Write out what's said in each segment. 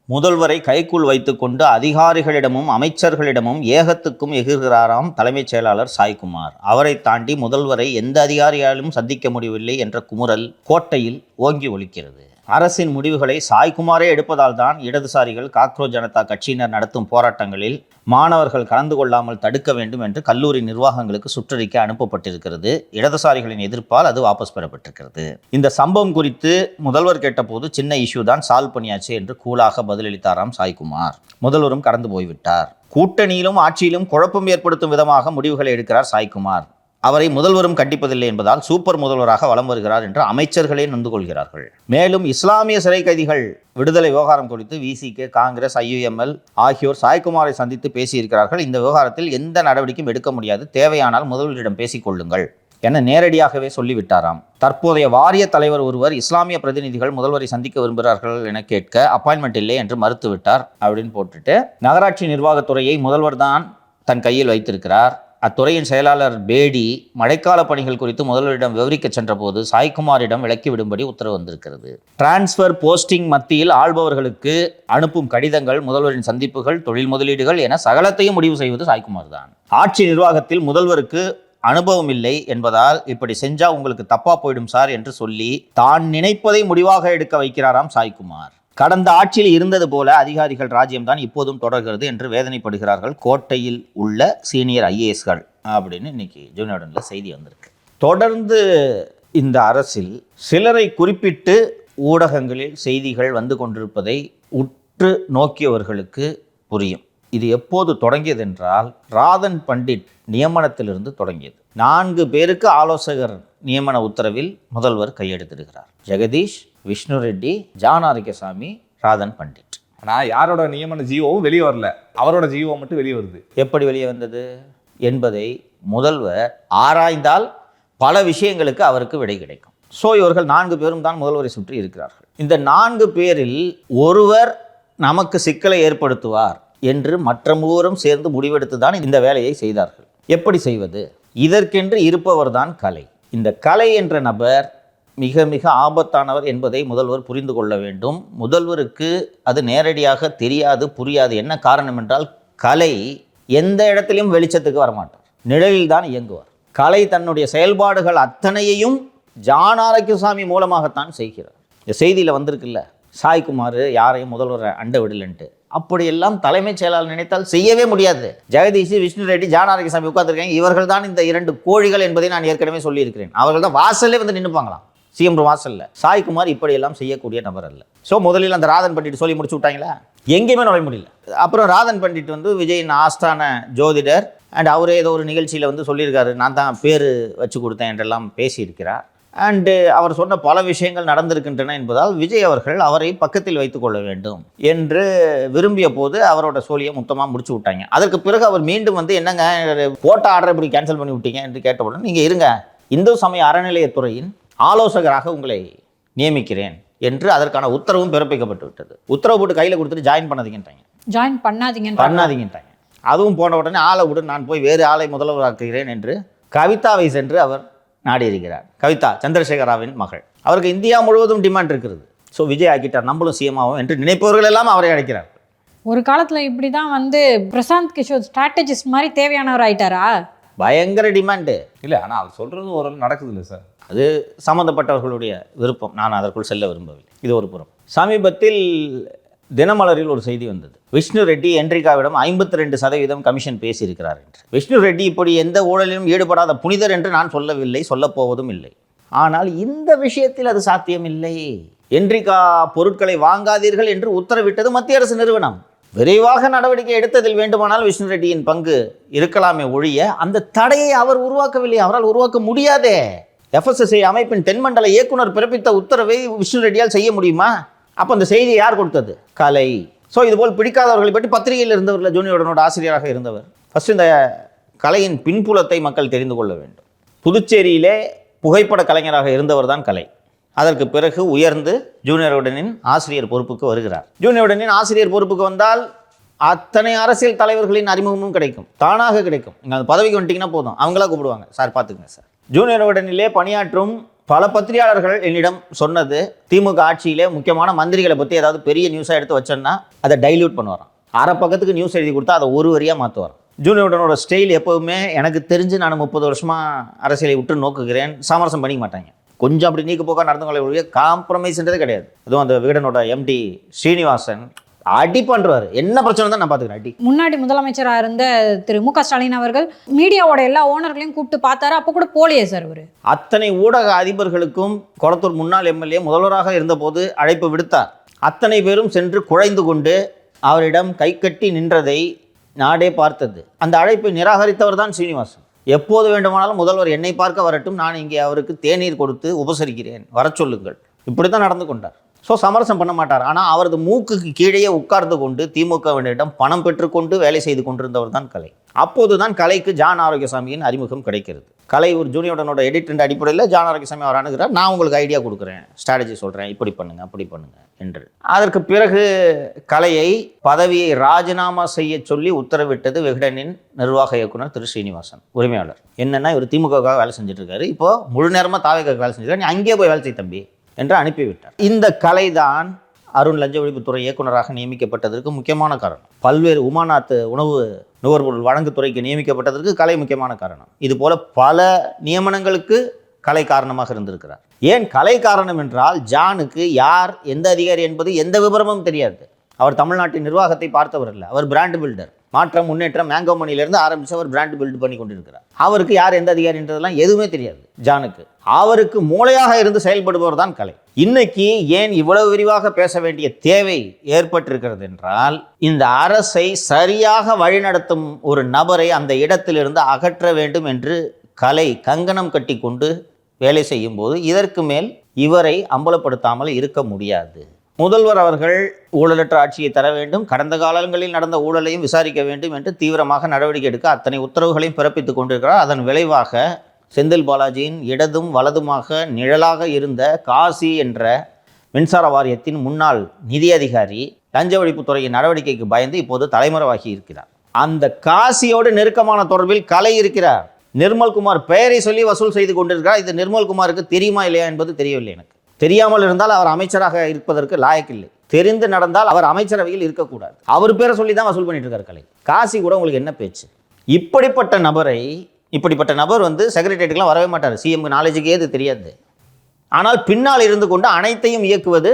முதல்வரை கைக்குள் வைத்துக்கொண்டு அதிகாரிகளிடமும் அமைச்சர்களிடமும் ஏகத்துக்கும் எகிர்கிறாராம் தலைமைச் செயலாளர் சாய்குமார். அவரை தாண்டி முதல்வரை எந்த அதிகாரியாலும் சந்திக்க முடியவில்லை என்ற குமுறல் கோட்டையில் ஓங்கி ஒலிக்கிறது. அரசின் முடிவுகளை சாய்குமாரே எடுப்பதால் தான் இடதுசாரிகள் காக்ரோச் ஜனதா கட்சியினர் நடத்தும் போராட்டங்களில் மாணவர்கள் கலந்து கொள்ளாமல் தடுக்க வேண்டும் என்று கல்லூரி நிர்வாகங்களுக்கு சுற்றறிக்கை அனுப்பப்பட்டிருக்கிறது. இடதுசாரிகளின் எதிர்ப்பால் அது வாபஸ் பெறப்பட்டிருக்கிறது. இந்த சம்பவம் குறித்து முதல்வர் கேட்டபோது சின்ன இஷ்யூ தான் சால்வ் பண்ணியாச்சு என்று கூலாக பதிலளித்தாராம் சாய்குமார். முதல்வரும் கடந்து போய்விட்டார். கூட்டணியிலும் ஆட்சியிலும் குழப்பம் ஏற்படுத்தும் விதமாக முடிவுகளை எடுக்கிறார் சாய்குமார். அவரை முதல்வரும் கண்டிப்பதில்லை என்பதால் சூப்பர் முதல்வராக வலம் வருகிறார் என்று அமைச்சர்களே நொந்து கொள்கிறார்கள். மேலும் இஸ்லாமிய சிறை கைதிகள் விடுதலை விவகாரம் குறித்து விசிகே, காங்கிரஸ், IUML ஆகியோர் சாய்குமாரை சந்தித்து பேசியிருக்கிறார்கள். இந்த விவகாரத்தில் எந்த நடவடிக்கையும் எடுக்க முடியாது, தேவையானால் முதல்வரிடம் பேசிக்கொள்ளுங்கள் என நேரடியாகவே சொல்லிவிட்டாராம். தற்போதைய வாரிய தலைவர் ஒருவர் இஸ்லாமிய பிரதிநிதிகள் முதல்வரை சந்திக்க விரும்புகிறார்கள் என கேட்க அப்பாயின்மெண்ட் இல்லை என்று மறுத்துவிட்டார் அப்படின்னு போட்டுட்டு, நகராட்சி நிர்வாகத்துறையை முதல்வர் தான் தன் கையில் வைத்திருக்கிறார். அத்துறையின் செயலாளர் பேடி மழைக்கால பணிகள் குறித்து முதல்வரிடம் விவரிக்க சென்றபோது சாய்குமாரிடம் விலக்கிவிடும்படி உத்தரவு வந்திருக்கிறது. டிரான்ஸ்ஃபர், போஸ்டிங் மத்தியில் ஆள்பவர்களுக்கு அனுப்பும் கடிதங்கள், முதல்வரின் சந்திப்புகள், தொழில் முதலீடுகள் என சகலத்தையும் முடிவு செய்வது சாய்குமார் தான். ஆட்சி நிர்வாகத்தில் முதல்வருக்கு அனுபவம் இல்லை என்பதால் இப்படி செஞ்சா உங்களுக்கு தப்பா போயிடும் சார் என்று சொல்லி தான் நினைப்பதை முடிவாக எடுக்க வைக்கிறாராம் சாய்குமார். கடந்த ஆட்சியில் இருந்தது போல அதிகாரிகள் ராஜ்யம்தான் இப்போதும் தொடர்கிறது என்று வேதனைப்படுகிறார்கள் கோட்டையில் உள்ள சீனியர் IASகள் அப்படின்னு இன்னைக்கு ஜூனியர்டனில் செய்தி வந்திருக்கு. தொடர்ந்து இந்த அரசில் சிலரை குறிப்பிட்டு ஊடகங்களில் செய்திகள் வந்து கொண்டிருப்பதை உற்று நோக்கியவர்களுக்கு புரியும். இது எப்போது தொடங்கியது என்றால் ராதன் பண்டிட் நியமனத்திலிருந்து தொடங்கியது. 4 பேருக்கு ஆலோசகர் நியமன உத்தரவில் முதல்வர் கையெழுத்திடுகிறார். ஜெகதீஷ், விஷ்ணு ரெட்டி, ஜான் ஆரோக்கியசாமி, ராதன் பண்டிட். ஆனால் யாரோட நியமன ஜீவோவும் வெளியே வரல, அவரோட ஜீவோ மட்டும் வெளியே வருது. எப்படி வெளியே வந்தது என்பதை முதல்வர் ஆராய்ந்தால் பல விஷயங்களுக்கு அவருக்கு விடை கிடைக்கும். ஸோ இவர்கள் 4 பேரும் தான் முதல்வரை சுற்றி இருக்கிறார்கள். இந்த 4 பேரில் ஒருவர் நமக்கு சிக்கலை ஏற்படுத்துவார் என்று மற்ற மூவரும் சேர்ந்து முடிவெடுத்து தான் இந்த வேலையை செய்தார்கள். எப்படி செய்வது? இதற்கென்று இருப்பவர் தான் கலை. இந்த கலை என்ற நபர் மிக மிக ஆபத்தானவர் என்பதை முதல்வர் புரிந்து கொள்ள வேண்டும். முதல்வருக்கு அது நேரடியாக தெரியாது, புரியாது. என்ன காரணம் என்றால் கலை எந்த இடத்திலையும் வெளிச்சத்துக்கு வரமாட்டார், நிழலில் தான் இயங்குவார். கலை தன்னுடைய செயல்பாடுகள் அத்தனையையும் ஜான் ஆரோக்கியசாமி மூலமாகத்தான் செய்கிறார். இந்த செய்தியில் வந்திருக்குல்ல, சாய்குமார் யாரையும் முதல்வரை அண்ட விடலன்ட்டு. அப்படியெல்லாம் தலைமைச் செயலாளர் நினைத்தால் செய்யவே முடியாது. ஜெகதீஷ், விஷ்ணு ரெட்டி, ஜான் ஆரோக்கியசாமி உட்கார்ந்துருக்காங்க. இவர்கள் தான் இந்த 2 கோழிகள் என்பதை நான் ஏற்கனவே சொல்லியிருக்கிறேன். அவர்கள் தான் வாசல்லே வந்து நின்றுப்பாங்களாம், CM வாசல்ல. சாய்குமார் இப்படியெல்லாம் செய்யக்கூடிய நபர் அல்ல. ஸோ முதலில் அந்த ராதன் பண்டிட் சொல்லி முடிச்சு விட்டாங்களா, எங்கேயுமே நுழைய முடியல. அப்புறம் ராதன் பண்டிட் வந்து விஜயின் ஆஸ்தான ஜோதிடர் அண்ட் அவரே ஏதோ ஒரு நிகழ்ச்சியில் வந்து சொல்லியிருக்காரு, நான் தான் பேர் வச்சு கொடுத்தேன் என்றெல்லாம் பேசியிருக்கிறார். அண்டு அவர் சொன்ன பல விஷயங்கள் நடந்திருக்கின்றன என்பதால் விஜய் அவர்கள் அவரை பக்கத்தில் வைத்து கொள்ள வேண்டும் என்று விரும்பிய போது அவரோட சோழியை மொத்தமாக முடிச்சு விட்டாங்க. அதற்கு பிறகு அவர் மீண்டும் வந்து என்னங்க போட்ட ஆர்டரை இப்படி கேன்சல் பண்ணி விட்டீங்க என்று கேட்டவுடன், நீங்கள் இருங்க, இந்து சமய அறநிலையத்துறையின் ஆலோசகராக உங்களை நியமிக்கிறேன் என்று அதற்கான உத்தரவும் பிறப்பிக்கப்பட்டு விட்டது. உத்தரவு போட்டு கையில் கொடுத்துட்டு ஜாயின் பண்ணாதீங்கன்ட்டாங்க. அதுவும் போன உடனே ஆளை விட, நான் போய் வேறு ஆளை முதல்வராக்குகிறேன் என்று கவிதாவை சென்று அவர் நாடி இருக்கிறார். கவிதா சந்திரசேகராவின் மகள். அவருக்கு இந்தியா முழுவதும் டிமாண்ட் இருக்கிறது. ஸோ விஜய் ஆக்கிட்டார், நம்மளும் CM ஆகும் என்று நினைப்பவர்கள் எல்லாம் அவரை அழைக்கிறார். ஒரு காலத்தில் இப்படி தான் வந்து பிரசாந்த் கிஷோர் ஸ்ட்ராட்டஜிஸ்ட் மாதிரி தேவையானவர் ஆயிட்டாரா? பயங்கர டிமாண்டு இல்லை, ஆனால் அது சொல்கிறது ஒரு நடக்குது இல்லை சார், அது சம்மந்தப்பட்டவர்களுடைய விருப்பம். நான் அதற்குள் செல்ல விரும்பவில்லை. இது ஒரு புறம். சமீபத்தில் தினமலரில் ஒரு செய்தி வந்தது. விஷ்ணு ரெட்டி என்ட்ரிகாவிடம் 52% கமிஷன் பேசியிருக்கிறார் என்று. விஷ்ணு ரெட்டி இப்படி எந்த ஊழலிலும் ஈடுபடாத புனிதர் என்று நான் சொல்லவில்லை, சொல்லப்போவதும் இல்லை. ஆனால் இந்த விஷயத்தில் அது சாத்தியமில்லை. என்ட்ரிகா பொருட்களை வாங்காதீர்கள் என்று உத்தரவிட்டது மத்திய அரசு நிறுவனம். விரைவாக நடவடிக்கை எடுத்ததில் வேண்டுமானால் விஷ்ணு ரெட்டியின் பங்கு இருக்கலாமே ஒழிய அந்த தடையை அவர் உருவாக்கவில்லை, அவரால் உருவாக்க முடியாதே. FSSAI அமைப்பின் தென்மண்டல இயக்குனர் பிறப்பித்த உத்தரவை விஷ்ணு ரெட்டியால் செய்ய முடியுமா? அப்போ அந்த செய்தியை யார் கொடுத்தது? கலை. ஸோ இதுபோல் பிடிக்காதவர்களை பற்றி பத்திரிகையில் இருந்தவர்கள், ஜூனியர்டனோட ஆசிரியராக இருந்தவர். ஃபஸ்ட்டு இந்த கலையின் பின்புலத்தை மக்கள் தெரிந்து கொள்ள வேண்டும். புதுச்சேரியிலே புகைப்பட கலைஞராக இருந்தவர் தான் கலை. அதற்கு பிறகு உயர்ந்து ஜூனியர்டனின் ஆசிரியர் பொறுப்புக்கு வருகிறார். ஜூனியர்டனின் ஆசிரியர் பொறுப்புக்கு வந்தால் அத்தனை அரசியல் தலைவர்களின் அறிமுகமும் கிடைக்கும், தானாக கிடைக்கும். நீங்கள் அந்த பதவிக்கு வந்துட்டிங்கன்னா போதும், அவங்களா கூப்பிடுவாங்க, சார் பார்த்துக்குங்க சார். ஜூனியர்டனிலே பணியாற்றும் பல பத்திரிகையாளர்கள் என்னிடம் சொன்னது, திமுக ஆட்சியிலே முக்கியமான மந்திரிகளை பற்றி ஏதாவது பெரிய நியூஸாக எடுத்து வச்சோன்னா அதை டைல்யூட் பண்ணுவாராம். அரை பக்கத்துக்கு நியூஸ் எழுதி கொடுத்தா அதை ஒரு வரியாக மாற்றுவார். ஜூனியரோட ஸ்டைல் எப்போவுமே எனக்கு தெரிஞ்சு நான் 30 வருஷமாக அரசியலை விட்டு நோக்குகிறேன், சாமரசம் பண்ணிக்க மாட்டாங்க. கொஞ்சம் அப்படி நீக்க போக்கா நடந்து கொள்ள காம்ப்ரமைஸ்ன்றதே கிடையாது. அதுவும் அந்த விகடனோட எம்டி ஸ்ரீனிவாசன் அடி பண்ணுறாரு, என்ன பிரச்சனை தான் நான் பார்த்துக்கிறேன் அடி. முன்னாடி முதலமைச்சராக இருந்த திரு மு க ஸ்டாலின் அவர்கள் மீடியாவோட எல்லா ஓனர்களையும் கூப்பிட்டு பார்த்தாரு, அப்போ கூட போலியே சார் அவர். அத்தனை ஊடக அதிபர்களுக்கும் கொளத்தூர் முன்னாள் எம்எல்ஏ முதல்வராக இருந்தபோது அழைப்பு விடுத்தார். அத்தனை பேரும் சென்று குழைந்து கொண்டு அவரிடம் கை கட்டி நின்றதை நாடே பார்த்தது. அந்த அழைப்பை நிராகரித்தவர் தான் சீனிவாசன். எப்போது வேண்டுமானாலும் முதல்வர் என்னை பார்க்க வரட்டும், நான் இங்கே அவருக்கு தேநீர் கொடுத்து உபசரிக்கிறேன், வர சொல்லுங்கள், இப்படி தான் நடந்து கொண்டார். ஸோ சமரசம் பண்ண மாட்டார். ஆனால் அவரது மூக்குக்கு கீழே உட்கார்ந்து கொண்டு திமுகவினரிடம் பணம் பெற்றுக்கொண்டு வேலை செய்து கொண்டிருந்தவர் தான் கலை. அப்போது தான் கலைக்கு ஜான் ஆரோக்கியசாமியின் அறிமுகம் கிடைக்கிறது. கலை ஒரு ஜூனியரோட எடிட் அடிப்படையில் ஜான் ஆரோக்கியசாமி அவர் அணுகிறார், நான் உங்களுக்கு ஐடியா கொடுக்குறேன், ஸ்ட்ராட்டஜி சொல்கிறேன், இப்படி பண்ணுங்க அப்படி பண்ணுங்க என்று. அதற்கு பிறகு கலையை பதவியை ராஜினாமா செய்ய சொல்லி உத்தரவிட்டது விகடனின் நிர்வாக இயக்குனர் திரு ஸ்ரீனிவாசன், உரிமையாளர். என்னன்னா இவர் திமுகவுக்காக வேலை செஞ்சுட்டு இருக்காரு, இப்போ முழு நேரமாக தாவேக்காக வேலை செஞ்சுருக்காரு, நீ அங்கேயே போய் வேலை செய் தம்பி என்று அனுப்பிவிட்டார். இந்த கலைதான் அருண் லஞ்ச ஒழிப்புத்துறை இயக்குநராக நியமிக்கப்பட்டதற்கு முக்கியமான காரணம். பல்வேறு உமாநாத் உணவு நுகர்பொருள் வழங்குத்துறைக்கு நியமிக்கப்பட்டதற்கு கலை முக்கியமான காரணம். இது போல பல நியமனங்களுக்கு கலை காரணமாக இருந்திருக்கிறார். ஏன் கலை காரணம் என்றால், ஜானுக்கு யார் எந்த அதிகாரி என்பது எந்த விவரமும் தெரியாது. அவர் தமிழ்நாட்டின் நிர்வாகத்தை பார்த்தவர் இல்லை, அவர் பிராண்ட் பில்டர். மாற்றம் முன்னேற்றம் மேங்கோ மணியிலிருந்து ஆரம்பித்து அவர் பிராண்ட் பில்ட் பண்ணி கொண்டிருக்கிறார். அவருக்கு யார் எந்த அதிகாரின்றதெல்லாம் எதுவுமே தெரியாது ஜானுக்கு. அவருக்கு மூளையாக இருந்து செயல்படுபவர் தான் கலை. இன்னைக்கு ஏன் இவ்வளவு விரிவாக பேச வேண்டிய தேவை ஏற்பட்டிருக்கிறது என்றால், இந்த அரசை சரியாக வழிநடத்தும் ஒரு நபரை அந்த இடத்திலிருந்து அகற்ற வேண்டும் என்று கலை கங்கணம் கட்டி கொண்டு வேலை செய்யும் போது இதற்கு மேல் இவரை அம்பலப்படுத்தாமல் இருக்க முடியாது. முதல்வர் அவர்கள் ஊழலற்ற ஆட்சியை தர வேண்டும், கடந்த காலங்களில் நடந்த ஊழலையும் விசாரிக்க வேண்டும் என்று தீவிரமாக நடவடிக்கை எடுக்க அத்தனை உத்தரவுகளையும் பிறப்பித்துக் கொண்டிருக்கிறார். அதன் விளைவாக செந்தில் பாலாஜியின் இடதும் வலதுமாக நிழலாக இருந்த காசி என்ற மின்சார வாரியத்தின் முன்னாள் நிதி அதிகாரி லஞ்ச ஒழிப்புத்துறையின் நடவடிக்கைக்கு பயந்து இப்போது தலைமறைவாகி இருக்கிறார். அந்த காசியோடு நெருக்கமான தொடர்பில் கலை இருக்கிறார். நிர்மல்குமார் பெயரை சொல்லி வசூல் செய்து கொண்டிருக்கிறார். இது நிர்மல்குமாருக்கு தெரியுமா இல்லையா என்பது தெரியவில்லை எனக்கு. தெரியாமல் இருந்தால் அவர் அமைச்சராக இருப்பதற்கு லாயக்கில்லை, தெரிந்து நடந்தால் அவர் அமைச்சரவையில் இருக்கக்கூடாது. அவர் பேரை சொல்லி தான் வசூல் பண்ணிட்டு இருக்கார் கலை. காசி கூட உங்களுக்கு என்ன பேச்சு? இப்படிப்பட்ட நபர் செக்ரட்டரியேட்டுக்கெலாம் வரவே மாட்டார். சிஎம் நாலேஜுக்கே இது தெரியாது. ஆனால் பின்னால் இருந்து கொண்டு அனைத்தையும் இயக்குவது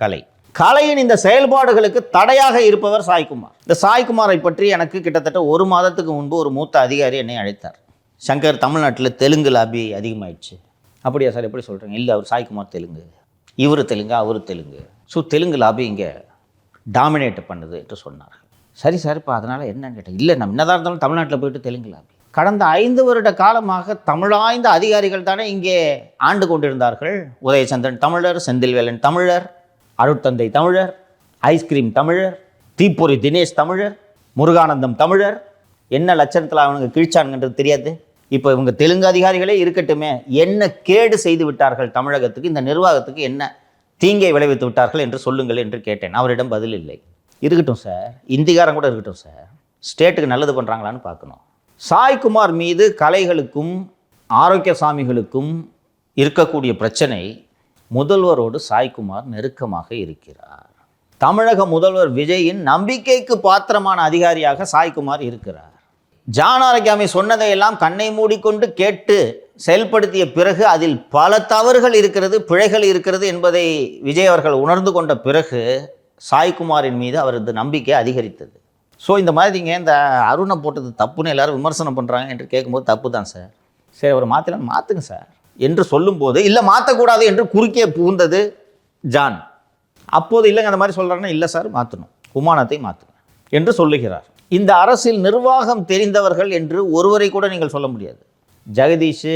கலை. கலையின் இந்த செயல்பாடுகளுக்கு தடையாக இருப்பவர் சாய்குமார். இந்த சாய்குமாரை பற்றி எனக்கு கிட்டத்தட்ட 1 மாதத்துக்கு முன்பு ஒரு மூத்த அதிகாரி என்னை அழைத்தார். சங்கர், தமிழ்நாட்டில் தெலுங்கு லாபி அதிகமாயிடுச்சு. அப்படியா சார், எப்படி சொல்கிறீங்க? இல்லை, அவர் சாய்குமார் தெலுங்கு, இவர் தெலுங்கு, அவர் தெலுங்கு, ஸோ தெலுங்கு லாபி இங்கே டாமினேட் பண்ணுது என்று சொன்னார். சரி சார், இப்போ அதனால் என்னன்னு கேட்டேன். இல்லை, நம்ம என்னதான் இருந்தாலும் தமிழ்நாட்டில் போயிட்டு தெலுங்கு லாபி. கடந்த 5 வருட காலமாக தமிழாய்ந்த அதிகாரிகள் தானே இங்கே ஆண்டு கொண்டிருந்தார்கள். உதயச்சந்திரன் தமிழர், செந்தில்வேலன் தமிழர், அருட்தந்தை தமிழர், ஐஸ்கிரீம் தமிழர், தீப்பொறி தினேஷ் தமிழர், முருகானந்தம் தமிழர். என்ன லட்சணத்தில் அவனுக்கு கிழிச்சானுங்கிறது தெரியாது. இப்போ இவங்க தெலுங்கு அதிகாரிகளே இருக்கட்டுமே, என்ன கேடு செய்து விட்டார்கள் தமிழகத்துக்கு, இந்த நிர்வாகத்துக்கு என்ன தீங்கை விளைவித்து விட்டார்கள் என்று சொல்லுங்கள் என்று கேட்டேன். அவரிடம் பதில் இல்லை. இருக்கட்டும் சார், இந்திகாரம் கூட இருக்கட்டும் சார், ஸ்டேட்டுக்கு நல்லது பண்ணுறாங்களான்னு பார்க்கணும். சாய்குமார் மீது கலைகளுக்கும் ஆரோக்கியசாமிகளுக்கும் இருக்கக்கூடிய பிரச்சனை, முதல்வரோடு சாய்குமார் நெருக்கமாக இருக்கிறார். தமிழக முதல்வர் விஜயின் நம்பிக்கைக்கு பாத்திரமான அதிகாரியாக சாய்குமார் இருக்கிறார். ஜான் ஆரோக்கியாமி சொன்னதையெல்லாம் கண்ணை மூடிக்கொண்டு கேட்டு செயல்படுத்திய பிறகு அதில் பல தவறுகள் இருக்கிறது, பிழைகள் இருக்கிறது என்பதை விஜய் அவர்கள் உணர்ந்து கொண்ட பிறகு சாய்குமாரின் மீது அவரது நம்பிக்கை அதிகரித்தது. ஸோ இந்த மாதிரிங்க இந்த அருணை போட்டது தப்புன்னு எல்லாரும் விமர்சனம் பண்ணுறாங்க என்று கேட்கும்போது தப்பு தான் சார். சரி, அவர் மாற்றலாம், மாற்றுங்க சார் என்று சொல்லும்போது, இல்லை மாற்றக்கூடாது என்று குறுக்கே புகுந்தது ஜான். அப்போது இல்லைங்க அந்த மாதிரி சொல்கிறாங்கன்னா, இல்லை சார் மாற்றணும், உமானத்தை மாற்றுங்க என்று சொல்லுகிறார். இந்த அரசில் நிர்வாகம் தெரிந்தவர்கள் என்று ஒருவரை கூட நீங்கள் சொல்ல முடியாது. ஜெகதீஷ்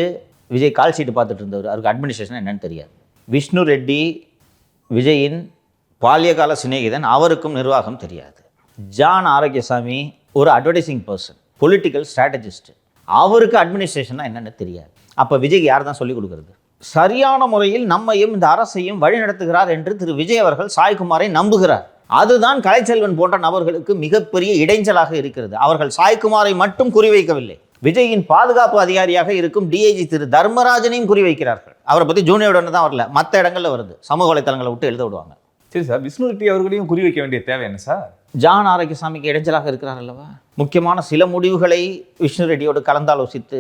விஜய் கால் ஷீட்டு பார்த்துட்டு இருந்தவர், அவருக்கு அட்மினிஸ்ட்ரேஷன் என்னன்னு தெரியாது. விஷ்ணு ரெட்டி விஜயின் பால்யகால சிநேகிதன், அவருக்கும் நிர்வாகம் தெரியாது. ஜான் ஆரோக்கியசாமி ஒரு அட்வர்டைசிங் பர்சன், பொலிட்டிக்கல் ஸ்ட்ராட்டஜிஸ்ட், அவருக்கு அட்மினிஸ்ட்ரேஷன்னா என்னென்னு தெரியாது. அப்போ விஜய்க்கு யார் தான் சொல்லிக் கொடுக்குறது? சரியான முறையில் நம்மையும் இந்த அரசையும் வழிநடத்துகிறார் என்று திரு விஜய் அவர்கள் சாய்குமாரை நம்புகிறார். அதுதான் கலைச்செல்வன் போன்ற நபர்களுக்கு மிகப்பெரிய இடைஞ்சலாக இருக்கிறது. அவர்கள் சாய்குமாரை மட்டும் குறிவைக்கவில்லை, விஜயின் பாதுகாப்பு அதிகாரியாக இருக்கும் டிஐஜி திரு தர்மராஜனையும் குறிவைக்கிறார்கள். அவரை பற்றி ஜூனியர் தான் வரல, மற்ற இடங்கள்ல வருது. சமூக வலைத்தளங்களை விட்டு எழுத விடுவாங்க. சரி சார், விஷ்ணு ரெட்டி அவர்களையும் குறி வைக்க வேண்டிய தேவை என்ன சார்? ஜான் ஆரோக்கியசாமிக்கு இடைஞ்சலாக இருக்கிறார் அல்லவா? முக்கியமான சில முடிவுகளை விஷ்ணு ரெட்டியோடு கலந்தாலோசித்து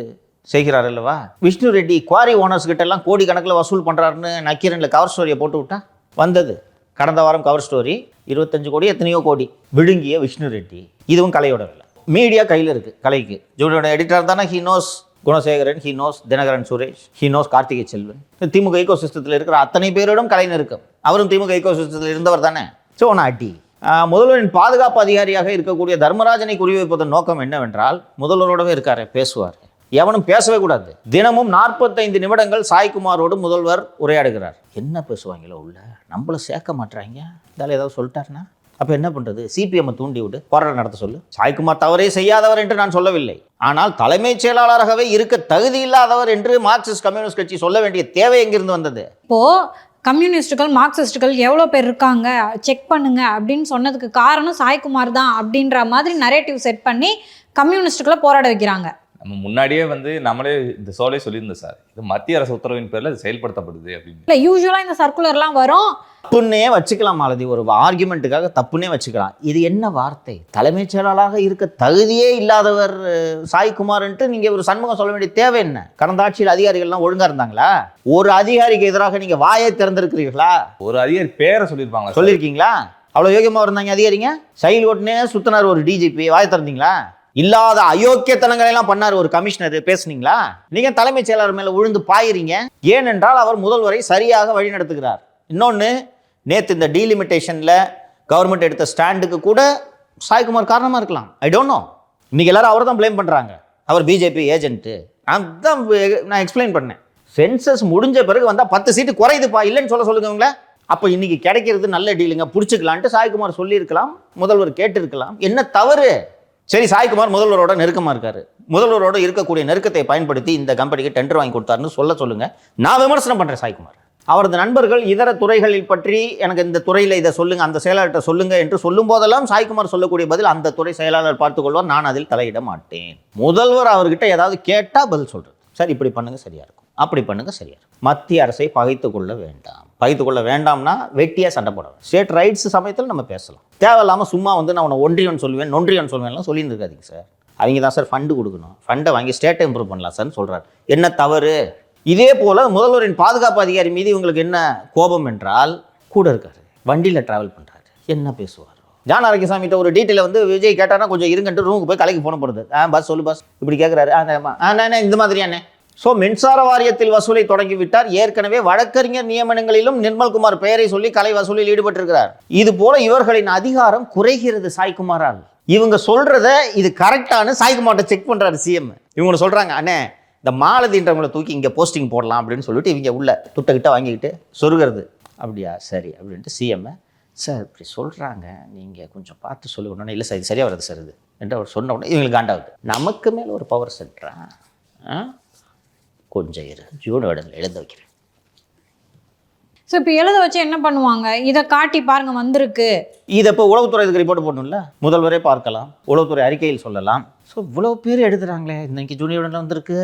செய்கிறார் அல்லவா? விஷ்ணு ரெட்டி குவாரி ஓனர்ஸ் கிட்ட எல்லாம் கோடி கணக்கில் வசூல் பண்ணுறாருன்னு நக்கீரனில் கவர் ஸ்டோரியை போட்டு விட்டா வந்தது. கடந்த வாரம் கவர் ஸ்டோரி 25 கோடி எத்தனையோ கோடி விழுங்கிய விஷ்ணு ரெட்டி. இதுவும் கலையோட இல்லை, மீடியா கையில் இருக்குது. கலைக்கு ஜூனியோட எடிட்டர் தானே. He knows Gunasekaran, he knows Dinakaran Suresh, he knows Karthigai Selvan. DMK ego சிஸ்டத்தில் இருக்கிற அத்தனை பேரிடம் கலை நெருக்கம். அவரும் திமுக ஈகோ சிஸ்டத்தில் இருந்தவர் தானே. ஸோ அடி முதல்வரின் பாதுகாப்பு அதிகாரியாக இருக்கக்கூடிய தர்மராஜனை குறிவைப்பதன் நோக்கம் என்னவென்றால், முதல்வரோடவே இருக்காரு, பேசுவார், எவனும் பேசவே கூடாது. தினமும் 45 நிமிடங்கள் சாய்குமாரோடு முதல்வர் உரையாடுகிறார். என்ன பேசுவாங்களோ உள்ள, நம்மள சேர்க்க மாட்டாங்க. இதால ஏதாவது சொல்லிட்டாருன்னா அப்போ என்ன பண்ணுறது? சிபிஎம் தூண்டி விட்டு போராட்டம் நடத்த சொல்லு. சாய்குமார் தவறே செய்யாதவர் என்று நான் சொல்லவில்லை, ஆனால் தலைமைச் செயலாளராகவே இருக்க தகுதி இல்லாதவர் என்று மார்க்சிஸ்ட் கம்யூனிஸ்ட் கட்சி சொல்ல வேண்டிய தேவை எங்கிருந்து வந்தது? இப்போ கம்யூனிஸ்டுகள் மார்க்சிஸ்டுகள் எவ்வளோ பேர் இருக்காங்க செக் பண்ணுங்க அப்படின்னு சொன்னதுக்கு காரணம் சாய்குமார் தான் அப்படின்ற மாதிரி நரேட்டிவ் செட் பண்ணி கம்யூனிஸ்டுகளை போராட வைக்கிறாங்க. நம்ம முன்னாடியே நம்மளே இந்த சோலே சொல்லியிருந்தோம் சார், இது மத்திய அரசு உத்தரவின் பேரில் இது செயல்படுத்தப்படுது அப்படின்னு. இல்லை, யூஸ்வலாக இந்த சர்க்குலர்லாம் வரும். தப்புன்னே வச்சுக்கலாம் மாலதி, ஒரு ஆர்குமெண்ட்டுக்காக தப்புன்னே வச்சுக்கலாம். இது என்ன வார்த்தை? தலைமைச் செயலாளராக இருக்க தகுதியே இல்லாதவர் சாய்குமார்ன்ட்டு நீங்கள் ஒரு சண்முகம் சொல்ல வேண்டிய தேவை என்ன? கடந்த ஆட்சியில் அதிகாரிகள்லாம் ஒழுங்காக இருந்தாங்களா? ஒரு அதிகாரிக்கு எதிராக நீங்கள் வாயை திறந்திருக்கிறீர்களா? ஒரு அதிகாரி பேரை சொல்லியிருப்பாங்களா? சொல்லியிருக்கீங்களா? அவ்வளோ யோகியமாக இருந்தாங்க அதிகாரிங்க. சைல் ஓட்டுனே சுத்தினார் ஒரு டிஜிபி, வாயை திறந்தீங்களா? இல்லாத அயோக்கியத்தனங்களை எல்லாம் பண்ணார் ஒரு கமிஷனர், பேசுனீங்களா? நீங்க தலைமைச் செயலாளர் மேல விழுந்து பாயிறீங்க. ஏனென்றால் அவர் முதல்வரை சரியாக வழி நடத்துகிறார். இன்னொன்று, நேற்று இந்த டீலிமிட்டேஷன்ல கவர்மெண்ட் எடுத்த ஸ்டாண்டுக்கு கூட சாய்குமார் காரணமா இருக்கலாம். I don't know. இன்னைக்கு எல்லாரும் அவர் தான் பிளேம் பண்றாங்க, அவர் பிஜேபி ஏஜென்ட். அதுதான் நான் எக்ஸ்பிளைன் பண்ணேன். சென்சஸ் முடிஞ்ச பிறகு வந்தா 10 சீட்டு குறையுதுப்பா, இல்லைன்னு சொல்லுங்க. அப்போ இன்னைக்கு கிடைக்கிறது நல்ல டீலுங்க, பிடிச்சிக்கலான்ட்டு சாய்குமார் சொல்லியிருக்கலாம், முதல்வர் கேட்டிருக்கலாம். என்ன தவறு? சரி, சாய்குமார் முதல்வரோட நெருக்கமாக இருக்காரு, முதல்வரோட இருக்கக்கூடிய நெருக்கத்தை பயன்படுத்தி இந்த கம்பெனிக்கு டெண்டர் வாங்கி கொடுத்தாருன்னு சொல்லுங்க. நான் விமர்சனம் பண்ணுறேன் சாய்குமார். அவரது நண்பர்கள் இதர துறைகளில் பற்றி எனக்கு இந்த துறையில் இதை சொல்லுங்க, அந்த செயலாளர்கிட்ட சொல்லுங்க என்று சொல்லும் போதெல்லாம் சாய்குமார் சொல்லக்கூடிய பதில், அந்த துறை செயலாளர் பார்த்துக்கொள்வார், நான் அதில் தலையிட மாட்டேன். முதல்வர் அவர்கிட்ட ஏதாவது கேட்டால் பதில் சொல்றது, சார் இப்படி பண்ணுங்க சரியா இருக்கும், அப்படி பண்ணுங்க சரியா இருக்கும். மத்திய அரசை பகைத்து கொள்ள வேண்டாம். பகைத்து கொள்ள வேண்டாம்னா வெட்டியாக சண்டை போடலாம். ஸ்டேட் ரைட்ஸ் சமயத்தில் நம்ம பேசலாம். தேவையில்லாமல் சும்மா நான் உன்னை ஒன்றியன் சொல்லுவேன் நொன்றியன் சொல்லுவேன்லாம் சொல்லிட்டு இருக்காதீங்க சார். அவங்க தான் சார் ஃபண்டு கொடுக்கணும், ஃபண்டை வாங்கி ஸ்டேட்டை இம்ப்ரூவ் பண்ணலாம் சார்னு சொல்கிறார். என்ன தவறு? இதே போல் முதல்வரின் பாதுகாப்பு அதிகாரி மீது இவங்களுக்கு என்ன கோபம் என்றால், கூட இருக்காரு, வண்டியில் ட்ராவல் பண்ணுறாரு, என்ன பேசுவார்? ஜான் ஆரோக்கியசாமிகிட்ட ஒரு டீட்டெயில் விஜய் கேட்டார்னா கொஞ்சம் இருங்கன்ட்டு ரூமுக்கு போய் கலைக்கு போன போடுறது. பஸ் சொல்லு பஸ் இப்படி கேட்குறாரு. இந்த மாதிரியானே. ஸோ மின்சார வாரியத்தில் வசூலை தொடங்கிவிட்டார். ஏற்கனவே வழக்கறிஞர் நியமனங்களிலும் நிர்மல்குமார் பெயரை சொல்லி கலை வசூலில் ஈடுபட்டிருக்கிறார். இது போல இவர்களின் அதிகாரம் குறைகிறது சாய்குமாரால். இவங்க சொல்றத இது கரெக்டானு சாய்குமார்ட்ட செக் பண்றாரு சிஎம். இவங்க சொல்றாங்க, அண்ணே இந்த மாலதின்றவங்களை தூக்கி இங்கே போஸ்டிங் போடலாம் அப்படின்னு சொல்லிட்டு இவங்க உள்ள துட்டக்கிட்ட வாங்கிக்கிட்டு சொருகிறது. அப்படியா, சரி அப்படின்ட்டு சிஎம், சார் இப்படி சொல்கிறாங்க, நீங்கள் கொஞ்சம் பார்த்து சொல்லுங்க. இல்லை சார் இது சரியாக வருது சார் இது என்று அவர் சொன்ன உடனே இவங்களுக்கு காண்டாகுது. நமக்கு மேலே ஒரு பவர் சென்டரா? கொஞ்சம் இரு, ஜூனியரில் எழுத வைக்கிறேன். ஸோ இப்போ எழுத வச்சு என்ன பண்ணுவாங்க? இதை காட்டி பாருங்க வந்திருக்கு. இதை இப்போ உளவுத்துறை இதுக்கு ரிப்போர்ட் போடணும்ல, முதல்வரே பார்க்கலாம், உளவுத்துறை அறிக்கையில் சொல்லலாம். ஸோ இவ்வளோ பேர் எழுதுறாங்களே, இன்னைக்கு ஜூனியரில் வந்திருக்கு,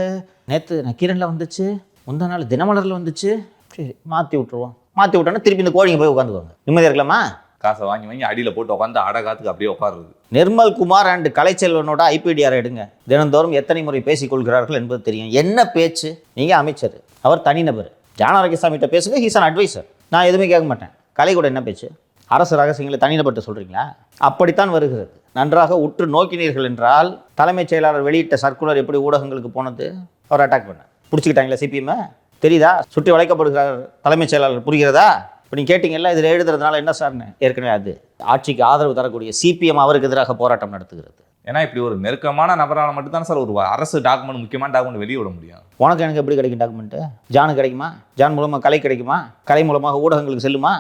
நேற்று நக்கீரனில் வந்துச்சு, முந்தா நாள் தினமலரில் வந்துச்சு. சரி மாற்றி விட்டுருவோம். மாற்றி விட்டோன்னா திருப்பி இந்த கோழிங்க போய் உட்காந்துக்குவாங்க. நிம்மதியாக இருக்கலாமா? காசை வாங்கி அடியில் போட்டு உட்காந்து அடகாத்துக்கு அப்படியே உட்காருது. நிர்மல்குமார் அண்ட் கலைச்செல்வனோட ஐபிடிஆர் எடுங்க. தினந்தோறும் எத்தனை முறை பேசிக் கொள்கிறார்கள் என்பது தெரியும். என்ன பேச்சு? நீங்கள் அமைச்சர், அவர் தனிநபர். ஜான் ஆரோக்கியசாமிகிட்ட பேசுங்க, ஹீஸ் அன் அட்வைசர். நான் எதுவுமே கேட்க மாட்டேன். கலை கூட என்ன பேச்சு? அரசு ரகசியங்களை தனிநபர்கிட்ட சொல்கிறீங்களா? அப்படித்தான் வருகிறது. நன்றாக உற்று நோக்கினீர்கள் என்றால், தலைமைச் செயலாளர் வெளியிட்ட சர்க்குலர் எப்படி ஊடகங்களுக்கு போனது? அவர் அட்டாக் பண்ண பிடிச்சிக்கிட்டாங்களா சிபிஎம்? தெரியுதா? சுற்றி வளைக்கப்படுகிறார் தலைமைச் செயலாளர். புரிகிறதா? இப்போ நீங்கள் கேட்டிங்கல்ல, இதில் எழுதுறதுனால என்ன சார்னு, ஏற்கனவே அது ஆட்சிக்கு ஆதரவு தரக்கூடிய சிபிஎம் அவருக்கு எதிராக போராட்டம் நடத்துகிறது. ஏன்னா இப்படி ஒரு நெருக்கமான நபரால் மட்டும்தான் சார் ஒரு அரசு டாக்குமெண்ட், முக்கியமான டாக்குமெண்ட் வெளியே விட முடியும். உனக்கு எனக்கு எப்படி கிடைக்கும் டாக்குமெண்ட்டு? ஜானுக்கு கிடைக்குமா? ஜான் மூலமாக கலை கிடைக்குமா? கலை மூலமாக ஊடகங்களுக்கு செல்லுமா?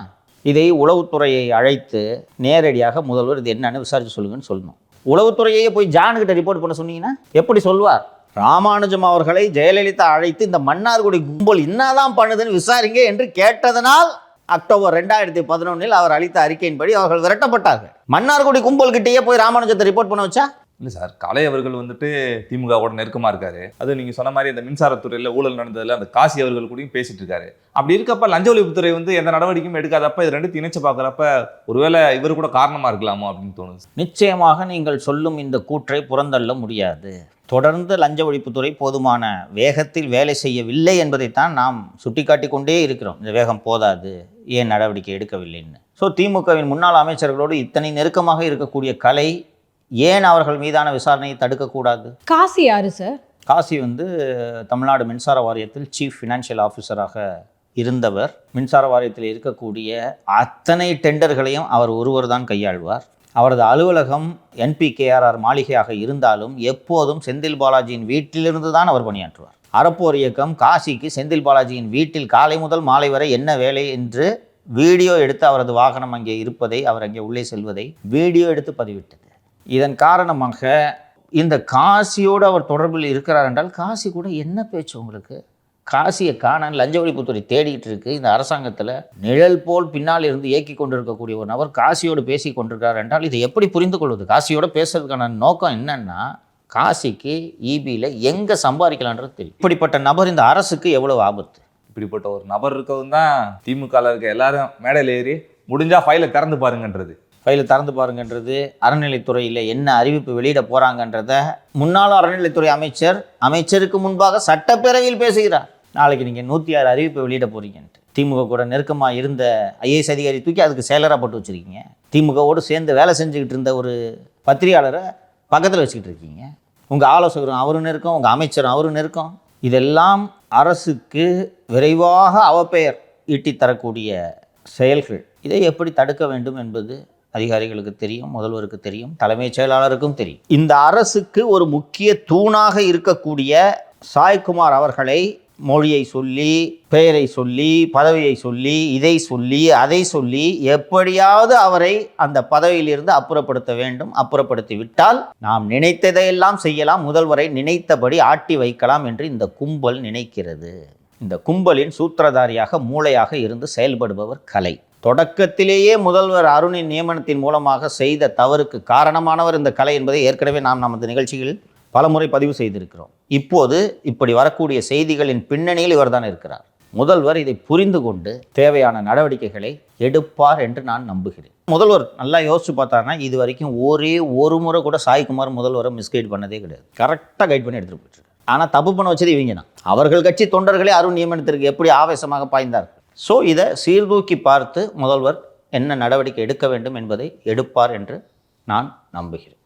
இதை உளவுத்துறையை அழைத்து நேரடியாக முதல்வர் இது என்னன்னு விசாரித்து சொல்லுங்கன்னு சொல்லணும். உளவுத்துறையே போய் ஜானுக்கிட்ட ரிப்போர்ட் பண்ண சொன்னீங்கன்னா எப்படி சொல்வார்? ராமானுஜம் அவர்களை ஜெயலலிதா அழைத்து இந்த மன்னார்குடி கும்பல் என்னதான் பண்ணுதுன்னு விசாரிங்க என்று கேட்டதனால் அக்டோபர் 2011 அவர் அளித்த அறிக்கையின்படி அவர்கள் விரட்டப்பட்டார்கள். மன்னார்குடி கும்பல் கிட்டேயே போய் ராமானுஜத்தை ரிப்போர்ட் பண்ண வச்சா இல்லை சார், கலை அவர்கள் வந்துட்டு திமுகவோட நெருக்கமாக இருக்காரு. அது நீங்கள் சொன்ன மாதிரி இந்த மின்சாரத்துறையில் ஊழல் நடந்ததில் அந்த காசி அவர்கள் கூடயும் பேசிட்டு இருக்காரு. அப்படி இருக்கப்ப லஞ்ச ஒழிப்புத்துறை வந்து எந்த நடவடிக்கையும் எடுக்காதப்ப இது ரெண்டு இணைச்சு பார்க்குறப்ப ஒருவேளை இவர் கூட காரணமாக இருக்கலாமோ அப்படின்னு தோணுது. நிச்சயமாக நீங்கள் சொல்லும் இந்த கூற்றை புறந்தள்ள முடியாது. தொடர்ந்து லஞ்ச ஒழிப்புத்துறை போதுமான வேகத்தில் வேலை செய்யவில்லை என்பதைத்தான் நாம் சுட்டிக்காட்டி கொண்டே இருக்கிறோம். இந்த வேகம் போதாது, ஏன் நடவடிக்கை எடுக்கவில்லைன்னு. ஸோ திமுகவின் முன்னாள் அமைச்சர்களோடு இத்தனை நெருக்கமாக இருக்கக்கூடிய கலை ஏன் அவர்கள் மீதான விசாரணையை தடுக்கக்கூடாது? காசி யாரு சார்? காசி வந்து தமிழ்நாடு மின்சார வாரியத்தில் சீஃப் ஃபினான்ஷியல் ஆஃபீஸராக இருந்தவர். மின்சார வாரியத்தில் இருக்கக்கூடிய அத்தனை டெண்டர்களையும் அவர் ஒருவர் தான் கையாள்வார். அவரது அலுவலகம் NPKRR மாளிகையாக இருந்தாலும் எப்போதும் செந்தில் பாலாஜியின் வீட்டிலிருந்து தான் அவர் பணியாற்றுவார். அறப்போர் இயக்கம் காசிக்கு செந்தில் பாலாஜியின் வீட்டில் காலை முதல் மாலை வரை என்ன வேலை என்று வீடியோ எடுத்து அவரது வாகனம் அங்கே இருப்பதை, அவர் அங்கே உள்ளே செல்வதை வீடியோ எடுத்து பதிவிட்டது. இதன் காரணமாக இந்த காசியோடு அவர் தொடர்பில் இருக்கிறார் என்றால் காசி கூட என்ன பேச்சு உங்களுக்கு? காசியை காண லஞ்ச ஒழிப்புத்துறை தேடிட்டு இருக்கு. இந்த அரசாங்கத்தில் நிழல் போல் பின்னால் இருந்து இயக்கி கொண்டிருக்கக்கூடிய ஒரு நபர் காசியோடு பேசி கொண்டிருக்கிறார் என்றால் இதை எப்படி புரிந்து கொள்வது? காசியோடு பேசுறதுக்கான நோக்கம் என்னன்னா, காசிக்கு EBயில் எங்கே சம்பாதிக்கலான்றது தெரியும். இப்படிப்பட்ட நபர் இந்த அரசுக்கு எவ்வளவு ஆபத்து? இப்படிப்பட்ட ஒரு நபர் இருக்கவும் தான் திமுகவில் இருக்க எல்லாரும் மேடையில் ஏறி முடிஞ்சா ஃபைலை திறந்து பாருங்கன்றது. ஃபைலை திறந்து பாருங்கன்றது, அறநிலைத்துறையில் என்ன அறிவிப்பு வெளியிட போகிறாங்கன்றத முன்னாள் அறநிலைத்துறை அமைச்சருக்கு முன்பாக சட்டப்பேரவையில் பேசுகிறார். நாளைக்கு நீங்கள் 106 அறிவிப்பு வெளியிட போகிறீங்கன்ட்டு. திமுக கூட நெருக்கமாக இருந்த IAS அதிகாரி தூக்கி அதுக்கு செயலராக போட்டு வச்சுருக்கீங்க. திமுகவோடு சேர்ந்து வேலை செஞ்சுக்கிட்டு இருந்த ஒரு பத்திரிகையாளரை பக்கத்தில் வச்சுக்கிட்டு இருக்கீங்க. உங்கள் ஆலோசகரும் அவரும் நெருக்கம், உங்கள் அமைச்சரும் அவரும் நெருக்கம். இதெல்லாம் அரசுக்கு விரைவாக அவப்பெயர் ஈட்டித்தரக்கூடிய செயல்கள். இதை எப்படி தடுக்க வேண்டும் என்பது அதிகாரிகளுக்கு தெரியும், முதல்வருக்கு தெரியும், தலைமைச் செயலாளருக்கும் தெரியும். இந்த அரசுக்கு ஒரு முக்கிய தூணாக இருக்கக்கூடிய சாய்குமார் அவர்களை மொழியை சொல்லி, பெயரை சொல்லி, பதவியை சொல்லி, இதை சொல்லி, அதை சொல்லி எப்படியாவது அவரை அந்த பதவியிலிருந்து அப்புறப்படுத்த வேண்டும். அப்புறப்படுத்தி விட்டால் நாம் நினைத்ததையெல்லாம் செய்யலாம், முதல்வரை நினைத்தபடி ஆட்டி வைக்கலாம் என்று இந்த கும்பல் நினைக்கிறது. இந்த கும்பலின் சூத்திரதாரியாக, மூளையாக இருந்து செயல்படுபவர் கலை. தொடக்கத்திலேயே முதல்வர் அருணின் நியமனத்தின் மூலமாக செய்த தவறுக்கு காரணமானவர் இந்த கலை என்பதை ஏற்கனவே நாம் நமது நிகழ்ச்சிகளில் பலமுறை பதிவு செய்திருக்கிறோம். இப்போது இப்படி வரக்கூடிய செய்திகளின் பின்னணியில் இவர்தான் இருக்கிறார். முதல்வர் இதை புரிந்து கொண்டு தேவையான நடவடிக்கைகளை எடுப்பார் என்று நான் நம்புகிறேன். முதல்வர் நல்லா யோசிச்சு பார்த்தாருன்னா இது வரைக்கும் ஒரே ஒரு முறை கூட சாய்குமார் முதல்வரை மிஸ்கைட் பண்ணதே கிடையாது. கரெக்டாக கைட் பண்ணி எடுத்துகிட்டு போயிட்டு. ஆனால் தப்பு பண்ண வச்சது இவங்க தான். அவர்கள் கட்சி தொண்டர்களே அருண் நியமனத்திற்கு எப்படி ஆவேசமாக பாய்ந்தார். ஸோ இதை சீர்தூக்கி பார்த்து முதல்வர் என்ன நடவடிக்கை எடுக்க வேண்டும் என்பதை எடுப்பார் என்று நான் நம்புகிறேன்.